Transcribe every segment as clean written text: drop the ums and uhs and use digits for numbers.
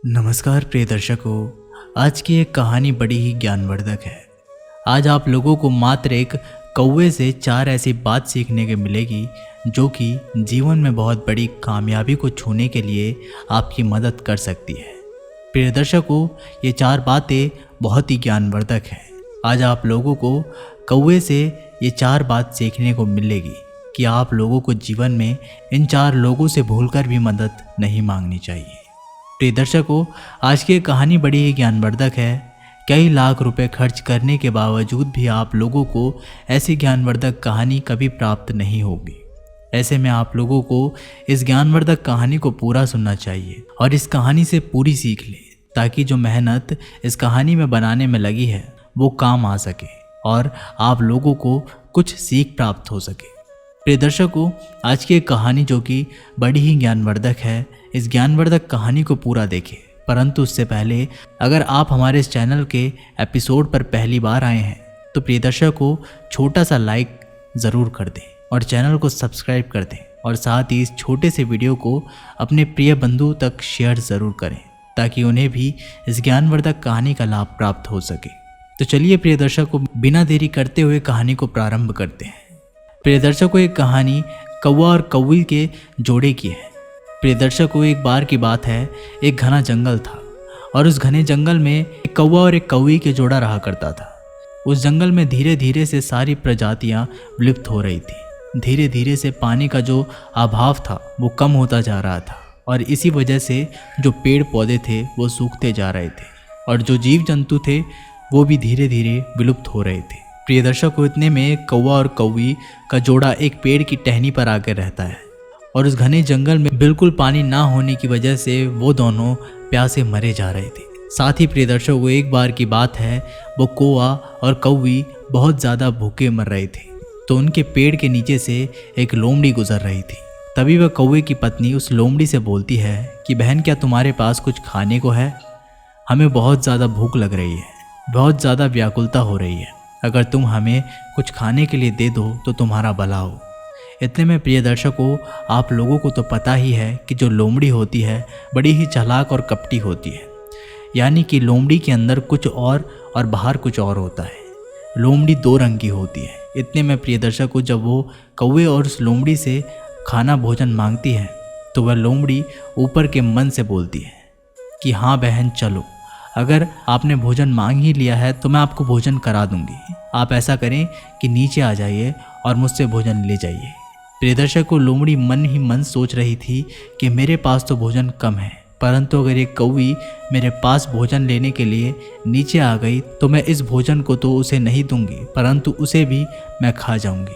नमस्कार प्रिय दर्शकों, आज की एक कहानी बड़ी ही ज्ञानवर्धक है। आज आप लोगों को मात्र एक कौवे से 4 ऐसी बात सीखने को मिलेगी जो कि जीवन में बहुत बड़ी कामयाबी को छूने के लिए आपकी मदद कर सकती है। प्रिय दर्शकों, ये 4 बातें बहुत ही ज्ञानवर्धक हैं। आज आप लोगों को कौवे से ये 4 बात सीखने को मिलेगी कि आप लोगों को जीवन में इन 4 लोगों से भूलकर भी मदद नहीं मांगनी चाहिए। प्रिय दर्शकों, आज की कहानी बड़ी ही ज्ञानवर्धक है। कई लाख रुपए खर्च करने के बावजूद भी आप लोगों को ऐसी ज्ञानवर्धक कहानी कभी प्राप्त नहीं होगी। ऐसे में आप लोगों को इस ज्ञानवर्धक कहानी को पूरा सुनना चाहिए और इस कहानी से पूरी सीख लें, ताकि जो मेहनत इस कहानी में बनाने में लगी है वो काम आ सके और आप लोगों को कुछ सीख प्राप्त हो सके। प्रिय दर्शकों, आज की एक कहानी जो कि बड़ी ही ज्ञानवर्धक है, इस ज्ञानवर्धक कहानी को पूरा देखें। परंतु उससे पहले अगर आप हमारे इस चैनल के एपिसोड पर पहली बार आए हैं तो प्रिय दर्शकों, छोटा सा लाइक ज़रूर कर दें और चैनल को सब्सक्राइब कर दें और साथ ही इस छोटे से वीडियो को अपने प्रिय बंधु तक शेयर ज़रूर करें, ताकि उन्हें भी इस ज्ञानवर्धक कहानी का लाभ प्राप्त हो सके। तो चलिए प्रिय दर्शकों, बिना देरी करते हुए कहानी को प्रारंभ करते हैं। प्रिय दर्शकों, एक कहानी कौवा और कौवी के जोड़े की है। प्रिय दर्शकों, एक बार की बात है, एक घना जंगल था और उस घने जंगल में एक कौवा और एक कौवी के जोड़ा रहा करता था। उस जंगल में धीरे धीरे से सारी प्रजातियां विलुप्त हो रही थी। धीरे धीरे से पानी का जो अभाव था वो कम होता जा रहा था और इसी वजह से जो पेड़ पौधे थे वो सूखते जा रहे थे और जो जीव जंतु थे वो भी धीरे धीरे विलुप्त हो रहे थे। प्रिय दर्शकों, इतने में कौवा और कौवी का जोड़ा एक पेड़ की टहनी पर आकर रहता है और उस घने जंगल में बिल्कुल पानी ना होने की वजह से वो दोनों प्यासे मरे जा रहे थे। साथ ही प्रिय दर्शकों, एक बार की बात है, वो कौवा और कौवी बहुत ज़्यादा भूखे मर रहे थे। तो उनके पेड़ के नीचे से एक लोमड़ी गुजर रही थी। तभी वह कौवे की पत्नी उस लोमड़ी से बोलती है कि बहन, क्या तुम्हारे पास कुछ खाने को है? हमें बहुत ज़्यादा भूख लग रही है, बहुत ज़्यादा व्याकुलता हो रही है। अगर तुम हमें कुछ खाने के लिए दे दो तो तुम्हारा भला हो। इतने में प्रिय दर्शकों, आप लोगों को तो पता ही है कि जो लोमड़ी होती है बड़ी ही चालाक और कपटी होती है। यानी कि लोमड़ी के अंदर कुछ और बाहर कुछ और होता है। लोमड़ी 2 रंग की होती है। इतने में प्रिय दर्शकों, जब वो कौवे और उस लोमड़ी से खाना भोजन मांगती है तो वह लोमड़ी ऊपर के मन से बोलती है कि हाँ बहन, चलो, अगर आपने भोजन मांग ही लिया है तो मैं आपको भोजन करा दूंगी। आप ऐसा करें कि नीचे आ जाइए और मुझसे भोजन ले जाइए। प्रिय दर्शकों, लोमड़ी मन ही मन सोच रही थी कि मेरे पास तो भोजन कम है, परंतु अगर ये कौवी मेरे पास भोजन लेने के लिए नीचे आ गई तो मैं इस भोजन को तो उसे नहीं दूंगी, परंतु उसे भी मैं खा जाऊंगी।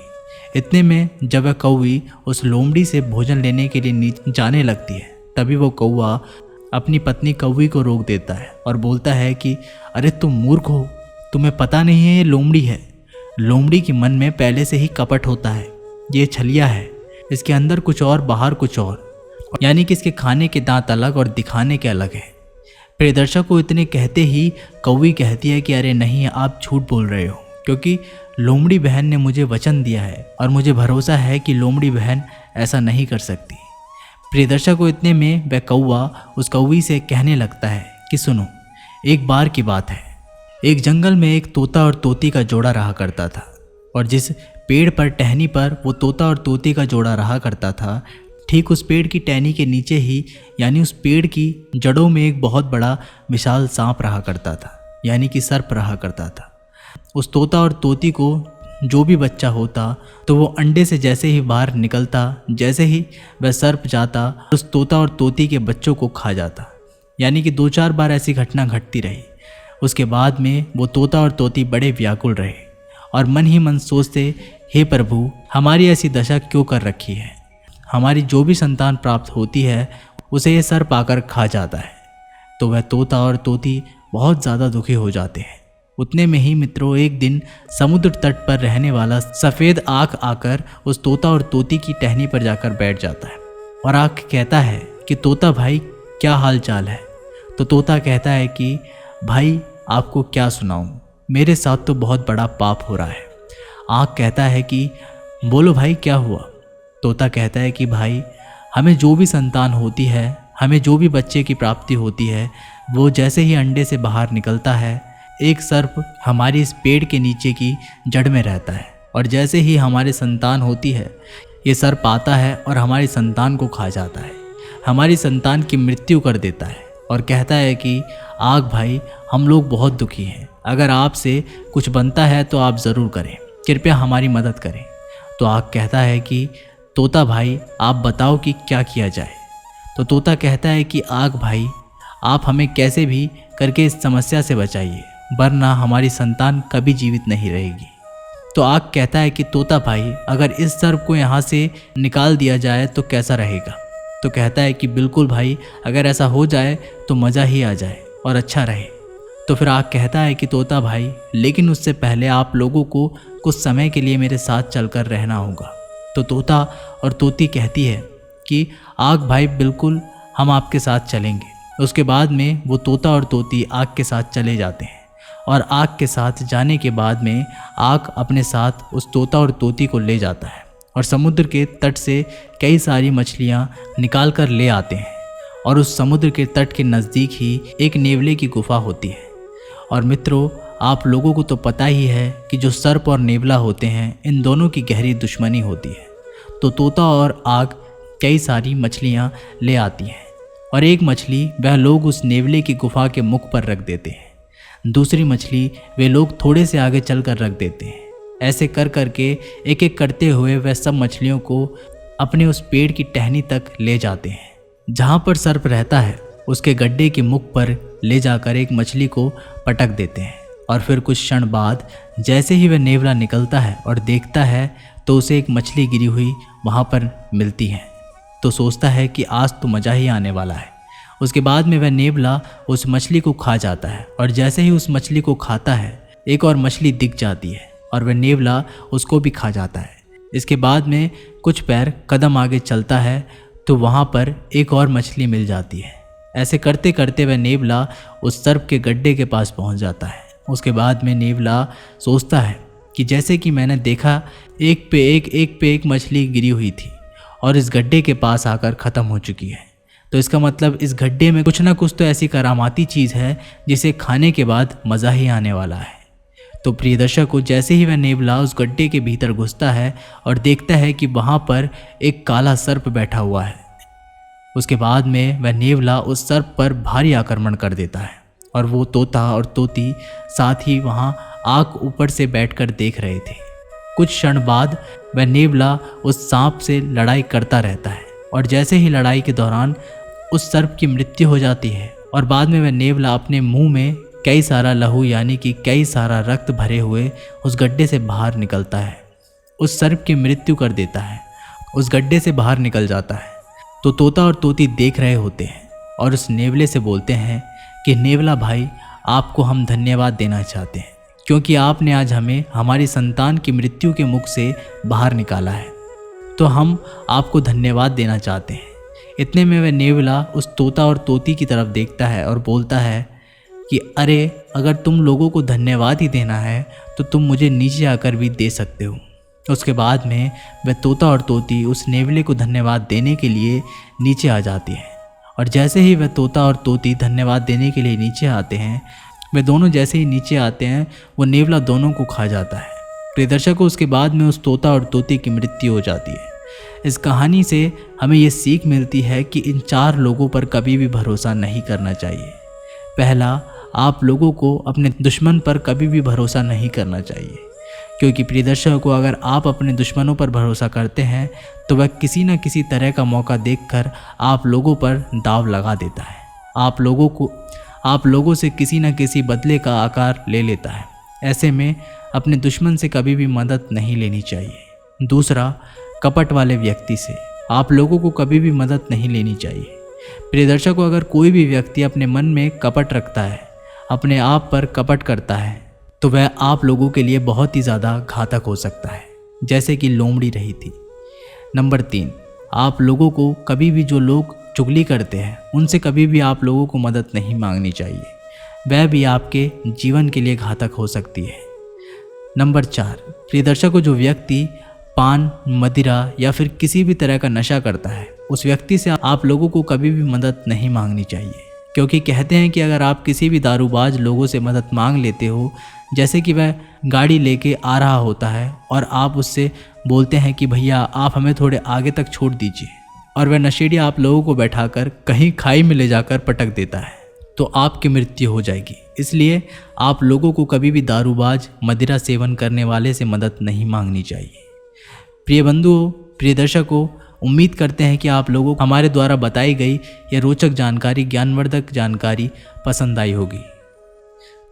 इतने में जब वह कौवी उस लोमड़ी से भोजन लेने के लिए नीचे जाने लगती है, तभी वो कौवा अपनी पत्नी कौवी को रोक देता है और बोलता है कि अरे तुम मूर्ख हो, तुम्हें पता नहीं है ये लोमड़ी है। लोमड़ी के मन में पहले से ही कपट होता है। ये छलिया है, इसके अंदर कुछ और बाहर कुछ और, यानी कि इसके खाने के दांत अलग और दिखाने के अलग है। प्रिय दर्शकों, इतने कहते ही कौवी कहती है कि अरे नहीं, आप झूठ बोल रहे हो, क्योंकि लोमड़ी बहन ने मुझे वचन दिया है और मुझे भरोसा है कि लोमड़ी बहन ऐसा नहीं कर सकती। प्रिय दर्शकों, इतने में वह कौवा उस कौवी से कहने लगता है कि सुनो, एक बार की बात है, एक जंगल में एक तोता और तोती का जोड़ा रहा करता था और जिस पेड़ पर टहनी पर वो तोता और तोती का जोड़ा रहा करता था, ठीक उस पेड़ की टहनी के नीचे ही, यानी उस पेड़ की जड़ों में एक बहुत बड़ा विशाल सांप रहा करता था, यानी कि सर्प रहा करता था। उस तोता और तोती को जो भी बच्चा होता तो वो अंडे से जैसे ही बाहर निकलता, जैसे ही वह सर्प जाता, उस तोता और तोती के बच्चों को खा जाता। यानी कि 2-4 बार ऐसी घटना घटती रही। उसके बाद में वो तोता और तोती बड़े व्याकुल रहे और मन ही मन सोचते, हे प्रभु, हमारी ऐसी दशा क्यों कर रखी है? हमारी जो भी संतान प्राप्त होती है उसे ये सर्प आकर खा जाता है। तो वह तोता और तोती बहुत ज़्यादा दुखी हो जाते हैं। उतने में ही मित्रों, एक दिन समुद्र तट पर रहने वाला सफ़ेद आँख आकर उस तोता और तोती की टहनी पर जाकर बैठ जाता है और आँख कहता है कि तोता भाई, क्या हाल चाल है? तो तोता कहता है कि भाई, आपको क्या सुनाऊं, मेरे साथ तो बहुत बड़ा पाप हो रहा है। आँख कहता है कि बोलो भाई, क्या हुआ? तोता कहता है कि भाई, हमें जो भी संतान होती है हमें जो भी बच्चे की प्राप्ति होती है, वो जैसे ही अंडे से बाहर निकलता है, एक सर्प हमारी इस पेड़ के नीचे की जड़ में रहता है, और जैसे ही हमारी संतान होती है, ये सर्प आता है और हमारी संतान को खा जाता है, हमारी संतान की मृत्यु कर देता है और कहता है कि आग भाई, हम लोग बहुत दुखी हैं, अगर आपसे कुछ बनता है तो आप ज़रूर करें, कृपया हमारी मदद करें। तो आग कहता है कि तोता भाई, आप बताओ कि क्या किया जाए। तो तोता कहता है कि आग भाई, आप हमें कैसे भी करके इस समस्या से बचाइए, वरना हमारी संतान कभी जीवित नहीं रहेगी। तो आग कहता है कि तोता भाई, अगर इस सर्प को यहाँ से निकाल दिया जाए तो कैसा रहेगा। तो कहता है कि बिल्कुल भाई, अगर ऐसा हो जाए तो मज़ा ही आ जाए और अच्छा रहे। तो फिर आग कहता है कि तोता भाई, लेकिन उससे पहले आप लोगों को कुछ समय के लिए मेरे साथ चलकर रहना होगा। तो तोता और तोती कहती है कि आग भाई, बिल्कुल हम आपके साथ चलेंगे। उसके बाद में वो तोता और तोती आग के साथ चले जाते हैं, और आग के साथ जाने के बाद में आग अपने साथ उस तोता और तोती को ले जाता है और समुद्र के तट से कई सारी मछलियाँ निकाल कर ले आते हैं। और उस समुद्र के तट के नज़दीक ही एक नेवले की गुफा होती है। और मित्रों, आप लोगों को तो पता ही है कि जो सर्प और नेवला होते हैं, इन दोनों की गहरी दुश्मनी होती है। तो तोता और आग कई सारी मछलियाँ ले आती हैं, और एक मछली वह लोग उस नेवले की गुफा के मुख पर रख देते हैं, दूसरी मछली वे लोग थोड़े से आगे चल कर रख देते हैं। ऐसे कर करके एक एक करते हुए वह सब मछलियों को अपने उस पेड़ की टहनी तक ले जाते हैं जहाँ पर सर्प रहता है। उसके गड्ढे के मुख पर ले जाकर एक मछली को पटक देते हैं, और फिर कुछ क्षण बाद जैसे ही वह नेवला निकलता है और देखता है तो उसे एक मछली गिरी हुई वहाँ पर मिलती है। तो सोचता है कि आज तो मज़ा ही आने वाला है। उसके बाद में वह नेवला उस मछली को खा जाता है, और जैसे ही उस मछली को खाता है, एक और मछली दिख जाती है और वह नेवला उसको भी खा जाता है। इसके बाद में कुछ पैर कदम आगे चलता है तो वहाँ पर एक और मछली मिल जाती है। ऐसे करते करते वह नेवला उस सर्प के गड्ढे के पास पहुँच जाता है। उसके बाद में नेवला सोचता है कि जैसे कि मैंने देखा, एक पे एक मछली गिरी हुई थी और इस गड्ढे के पास आकर ख़त्म हो चुकी है। तो इसका मतलब इस गड्ढे में कुछ ना कुछ तो ऐसी करामाती चीज़ है जिसे खाने के बाद मज़ा ही आने वाला है। तो प्रिय दर्शकों, जैसे ही वह नेवला उस गड्ढे के भीतर घुसता है और देखता है कि वहाँ पर एक काला सर्प बैठा हुआ है, उसके बाद में वह नेवला उस सर्प पर भारी आक्रमण कर देता है, और वो तोता और तोती साथ ही वहाँ आग ऊपर से बैठकर देख रहे थे। कुछ क्षण बाद वह नेवला उस सांप से लड़ाई करता रहता है, और जैसे ही लड़ाई के दौरान उस सर्प की मृत्यु हो जाती है, और बाद में वह नेवला अपने मुंह में कई सारा लहू यानी कि कई सारा रक्त भरे हुए उस गड्ढे से बाहर निकलता है, उस सर्प की मृत्यु कर देता है, उस गड्ढे से बाहर निकल जाता है। तो तोता और तोती देख रहे होते हैं और उस नेवले से बोलते हैं कि नेवला भाई, आपको हम धन्यवाद देना चाहते हैं, क्योंकि आपने आज हमें हमारी संतान की मृत्यु के मुख से बाहर निकाला है, तो हम आपको धन्यवाद देना चाहते हैं। इतने में वह नेवला उस तोता और तोती की तरफ देखता है और बोलता है कि अरे, अगर तुम लोगों को धन्यवाद ही देना है तो तुम मुझे नीचे आकर भी दे सकते हो। उसके बाद में वह तोता और तोती उस नेवले को धन्यवाद देने के लिए नीचे आ जाती हैं, और जैसे ही वह तोता और तोती धन्यवाद देने के लिए नीचे आते हैं, वे दोनों जैसे ही नीचे आते हैं, वो नेवला दोनों को खा जाता है। प्रिय दर्शकों, उसके बाद में उस तोता और तोती की मृत्यु हो जाती है। इस कहानी से हमें ये सीख मिलती है कि इन 4 लोगों पर कभी भी भरोसा नहीं करना चाहिए। पहला, आप लोगों को अपने दुश्मन पर कभी भी भरोसा नहीं करना चाहिए, क्योंकि प्रिय दर्शकों को अगर आप अपने दुश्मनों पर भरोसा करते हैं तो वह किसी न किसी तरह का मौका देखकर आप लोगों पर दाव लगा देता है, आप लोगों से किसी न किसी बदले का आकार ले लेता है। ऐसे में अपने दुश्मन से कभी भी मदद नहीं लेनी चाहिए। दूसरा, कपट वाले व्यक्ति से आप लोगों को कभी भी मदद नहीं लेनी चाहिए। प्रिय दर्शकों, अगर कोई भी व्यक्ति अपने मन में कपट रखता है, अपने आप पर कपट करता है, तो वह आप लोगों के लिए बहुत ही ज़्यादा घातक हो सकता है, जैसे कि लोमड़ी रही थी। नंबर 3, आप लोगों को कभी भी जो लोग चुगली करते हैं उनसे कभी भी आप लोगों को मदद नहीं मांगनी चाहिए, वह भी आपके जीवन के लिए घातक हो सकती है। नंबर 4, प्रिय दर्शकों, जो व्यक्ति पान, मदिरा या फिर किसी भी तरह का नशा करता है उस व्यक्ति से आप लोगों को कभी भी मदद नहीं मांगनी चाहिए, क्योंकि कहते हैं कि अगर आप किसी भी दारूबाज लोगों से मदद मांग लेते हो, जैसे कि वह गाड़ी लेके आ रहा होता है और आप उससे बोलते हैं कि भैया आप हमें थोड़े आगे तक छोड़ दीजिए, और वह नशेड़ी आप लोगों को बैठाकर कहीं खाई में ले जाकर पटक देता है, तो आपकी मृत्यु हो जाएगी। इसलिए आप लोगों को कभी भी दारूबाज, मदिरा सेवन करने वाले से मदद नहीं मांगनी चाहिए। प्रिय बंधुओं, प्रिय दर्शकों, उम्मीद करते हैं कि आप लोगों को हमारे द्वारा बताई गई यह रोचक जानकारी, ज्ञानवर्धक जानकारी पसंद आई होगी।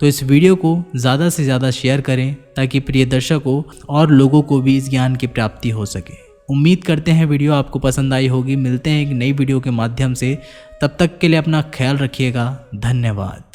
तो इस वीडियो को ज़्यादा से ज़्यादा शेयर करें ताकि प्रिय दर्शकों और लोगों को भी इस ज्ञान की प्राप्ति हो सके। उम्मीद करते हैं वीडियो आपको पसंद आई होगी। मिलते हैं एक नई वीडियो के माध्यम से, तब तक के लिए अपना ख्याल रखिएगा। धन्यवाद।